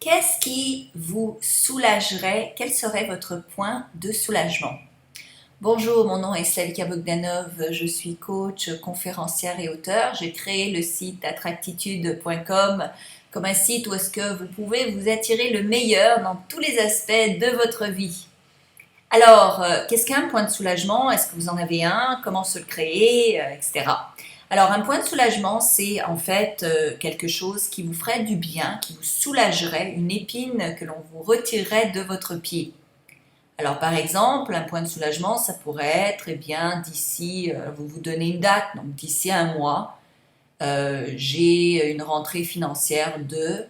Qu'est-ce qui vous soulagerait? Quel serait votre point de soulagement? Bonjour, mon nom est Slavika Bogdanov, je suis coach, conférencière et auteure. J'ai créé le site attractitude.com comme un site où est-ce que vous pouvez vous attirer le meilleur dans tous les aspects de votre vie. Alors, qu'est-ce qu'un point de soulagement? Est-ce que vous en avez un? Comment se le créer? Etc. Alors, un point de soulagement, c'est en fait quelque chose qui vous ferait du bien, qui vous soulagerait, une épine que l'on vous retirerait de votre pied. Alors, par exemple, un point de soulagement, ça pourrait être, eh bien, d'ici, vous vous donnez une date, donc d'ici un mois, j'ai une rentrée financière de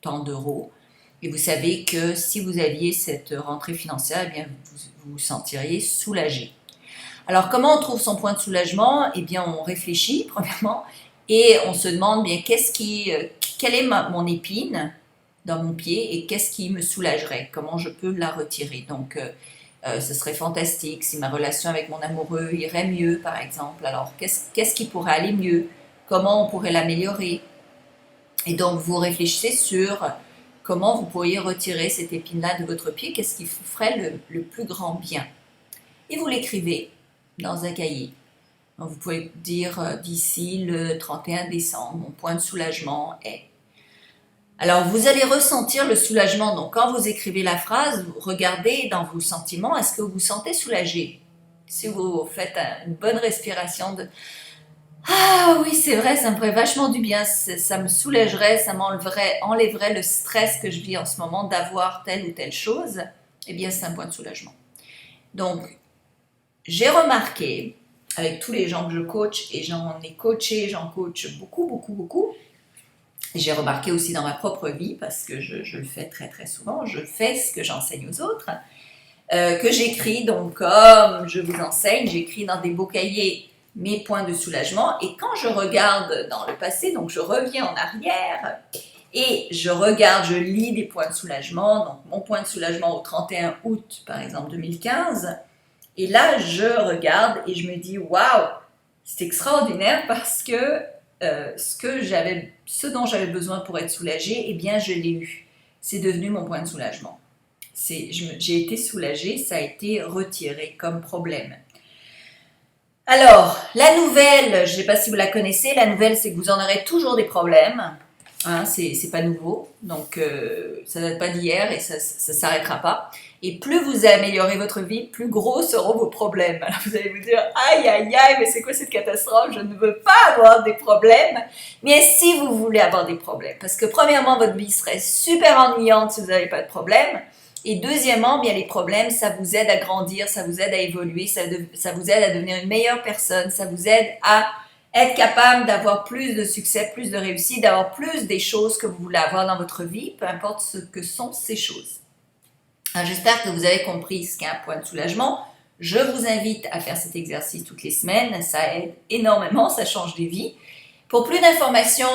tant d'euros. Et vous savez que si vous aviez cette rentrée financière, eh bien, vous vous sentiriez soulagé. Alors, comment on trouve son point de soulagement? Eh bien, on réfléchit, premièrement, et on se demande bien quelle est mon épine dans mon pied et qu'est-ce qui me soulagerait? Comment je peux la retirer? Donc, ce serait fantastique si ma relation avec mon amoureux irait mieux, par exemple. Alors, qu'est-ce qui pourrait aller mieux? Comment on pourrait l'améliorer? Et donc, vous réfléchissez sur comment vous pourriez retirer cette épine-là de votre pied, qu'est-ce qui vous ferait le plus grand bien? Et vous l'écrivez dans un cahier. Donc vous pouvez dire d'ici le 31 décembre, mon point de soulagement est. Alors vous allez ressentir le soulagement. Donc quand vous écrivez la phrase, regardez dans vos sentiments, est-ce que vous vous sentez soulagé? Si vous faites une bonne respiration de ah oui, c'est vrai, ça me ferait vachement du bien, ça me soulagerait, ça enlèverait le stress que je vis en ce moment d'avoir telle ou telle chose, eh bien c'est un point de soulagement. Donc, j'ai remarqué, avec tous les gens que je coach, et j'en ai coaché, j'en coach beaucoup, et j'ai remarqué aussi dans ma propre vie, parce que je le fais très très souvent, je fais ce que j'enseigne aux autres, que j'écris, donc comme je vous enseigne, j'écris dans des beaux cahiers mes points de soulagement, et quand je regarde dans le passé, donc je reviens en arrière, et je lis des points de soulagement, donc mon point de soulagement au 31 août, par exemple 2015, et là je regarde et je me dis, waouh, c'est extraordinaire parce que ce dont j'avais besoin pour être soulagée, eh bien je l'ai eu, c'est devenu mon point de soulagement. J'ai été soulagée, ça a été retiré comme problème. Alors, la nouvelle, je ne sais pas si vous la connaissez, la nouvelle c'est que vous en aurez toujours des problèmes, hein, c'est pas nouveau, donc ça date pas d'hier et ça s'arrêtera pas. Et plus vous améliorez votre vie, plus gros seront vos problèmes. Alors vous allez vous dire, aïe aïe aïe, mais c'est quoi cette catastrophe? Je ne veux pas avoir des problèmes. Mais si vous voulez avoir des problèmes, parce que premièrement, votre vie serait super ennuyante si vous n'avez pas de problème. Et deuxièmement, bien les problèmes, ça vous aide à grandir, ça vous aide à évoluer, ça vous aide à devenir une meilleure personne, ça vous aide à être capable d'avoir plus de succès, plus de réussite, d'avoir plus des choses que vous voulez avoir dans votre vie, peu importe ce que sont ces choses. J'espère que vous avez compris ce qu'est un point de soulagement. Je vous invite à faire cet exercice toutes les semaines, ça aide énormément, ça change des vies. Pour plus d'informations,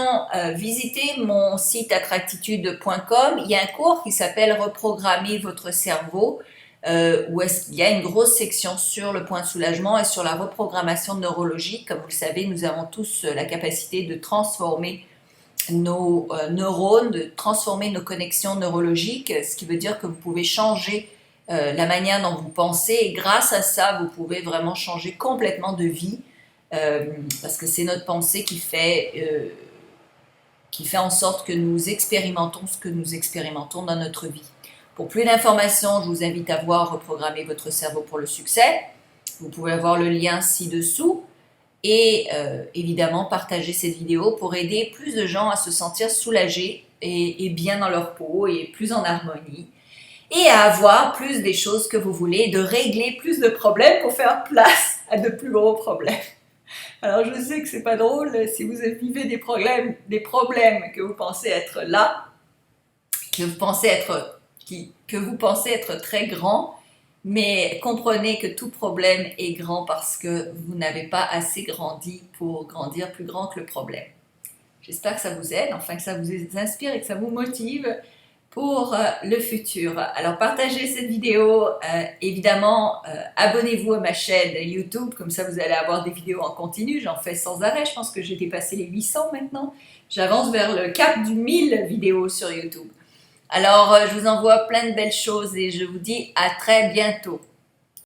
visitez mon site attractitude.com. Il y a un cours qui s'appelle « Reprogrammer votre cerveau » où il y a une grosse section sur le point de soulagement et sur la reprogrammation neurologique. Comme vous le savez, nous avons tous la capacité de transformer nos neurones, de transformer nos connexions neurologiques, ce qui veut dire que vous pouvez changer la manière dont vous pensez et grâce à ça, vous pouvez vraiment changer complètement de vie. Parce que c'est notre pensée qui fait en sorte que nous expérimentons ce que nous expérimentons dans notre vie. Pour plus d'informations, je vous invite à voir Reprogrammer votre cerveau pour le succès. Vous pouvez avoir le lien ci-dessous et évidemment partager cette vidéo pour aider plus de gens à se sentir soulagés et bien dans leur peau et plus en harmonie et à avoir plus des choses que vous voulez, de régler plus de problèmes pour faire place à de plus gros problèmes. Alors je sais que c'est pas drôle si vous vivez des problèmes que vous pensez être là, que vous pensez être très grands, mais comprenez que tout problème est grand parce que vous n'avez pas assez grandi pour grandir plus grand que le problème. J'espère que ça vous aide, enfin que ça vous inspire et que ça vous motive pour le futur. Alors partagez cette vidéo, évidemment abonnez-vous à ma chaîne YouTube, comme ça vous allez avoir des vidéos en continu, j'en fais sans arrêt, je pense que j'ai dépassé les 800 maintenant, j'avance vers le cap du 1000 vidéos sur YouTube. Alors, je vous envoie plein de belles choses et je vous dis à très bientôt.